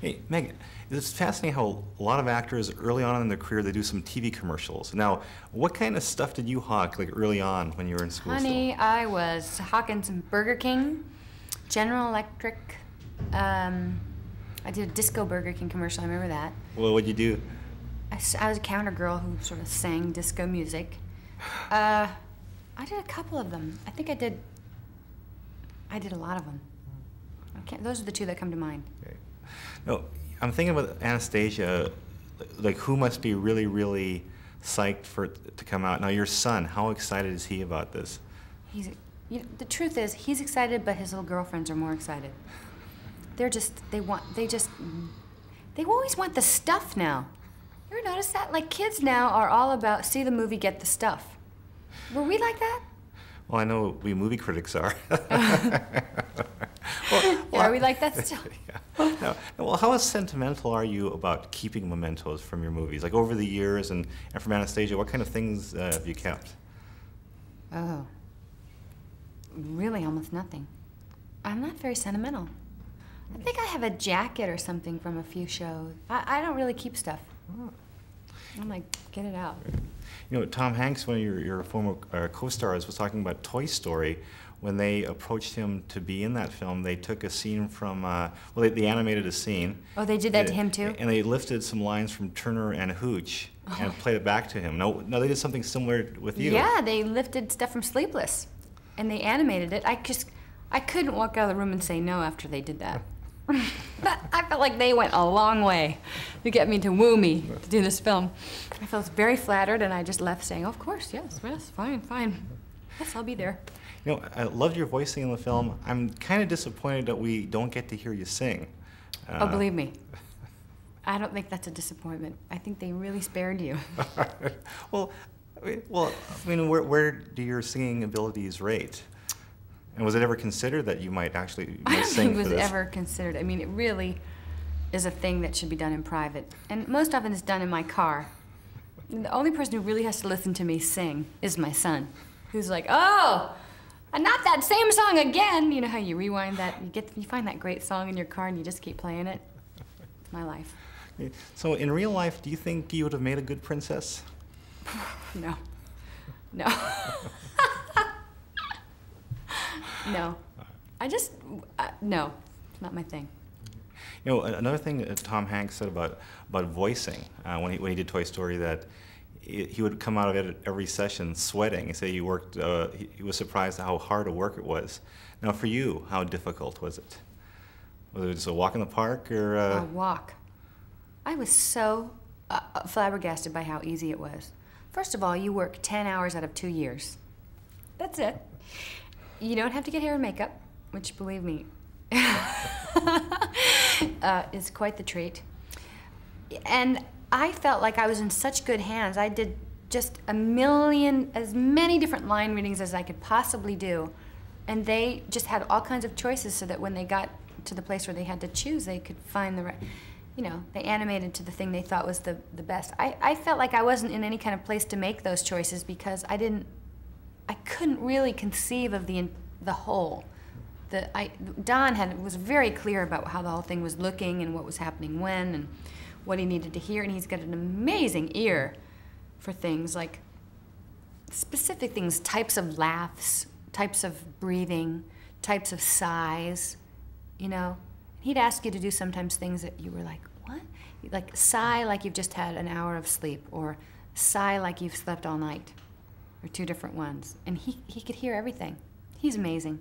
Hey, Meg, it's fascinating how a lot of actors early on in their career they do some TV commercials. Now, what kind of stuff did you hawk like early on when you were in school? Honey, Still? I was hawking some Burger King, General Electric. I did a disco Burger King commercial. I remember that. Well, what'd you do? I was a counter girl who sort of sang disco music. I did a couple of them. I think I did a lot of them. Those are the two that come to mind. Okay. No, I'm thinking about Anastasia, like who must be really, really psyched for it to come out. Now, your son, how excited is he about this? The truth is, he's excited, but his little girlfriends are more excited. They always want the stuff now. You ever notice that? Like, kids now are all about, see the movie, get the stuff. Were we like that? Well, I know we movie critics are. Are we like that still? Yeah. Well, how sentimental are you about keeping mementos from your movies? Like over the years and from Anastasia, what kind of things have you kept? Oh, really almost nothing. I'm not very sentimental. I think I have a jacket or something from a few shows. I don't really keep stuff. Oh. I'm like, get it out. You know, Tom Hanks, one of your former co-stars, was talking about Toy Story. When they approached him to be in that film, they took a scene from, well, they animated a scene. Oh, they did that to him too? And they lifted some lines from Turner and Hooch and played it back to him. No, they did something similar with you. Yeah, they lifted stuff from Sleepless, and they animated it. I couldn't walk out of the room and say no after they did that. But I felt like they went a long way to get me to woo me to do this film. I felt very flattered, and I just left saying, oh, of course, yes, fine. Yes, I'll be there. You know, I loved your voicing in the film. I'm kind of disappointed that we don't get to hear you sing. Oh, believe me. I don't think that's a disappointment. I think they really spared you. well, I mean, where do your singing abilities rate? And was it ever considered that you might actually sing for this? I don't think it was ever considered. I mean, it really is a thing that should be done in private. And most often it's done in my car. The only person who really has to listen to me sing is my son, who's like, oh, not that same song again. You know how you rewind that? You find that great song in your car and you just keep playing it. It's my life. So in real life, do you think you would have made a good princess? No. No. No. No. It's not my thing. You know, another thing that Tom Hanks said about voicing when he did Toy Story, that he would come out of it every session sweating. He said he worked. He was surprised at how hard a work it was. Now, for you, how difficult was it? Was it just a walk in the park, or? A walk. I was so flabbergasted by how easy it was. First of all, you work 10 hours out of 2 years. That's it. You don't have to get hair and makeup, which, believe me, is quite the treat. And I felt like I was in such good hands. I did just as many different line readings as I could possibly do. And they just had all kinds of choices so that when they got to the place where they had to choose, they could find the right, you know, they animated to the thing they thought was the best. I felt like I wasn't in any kind of place to make those choices because I couldn't really conceive of the whole. Don was very clear about how the whole thing was looking and what was happening when and what he needed to hear, and he's got an amazing ear for things like specific things, types of laughs, types of breathing, types of sighs, you know. He'd ask you to do sometimes things that you were like, what? Like sigh like you've just had an hour of sleep, or sigh like you've slept all night, or two different ones. And he could hear everything. He's amazing.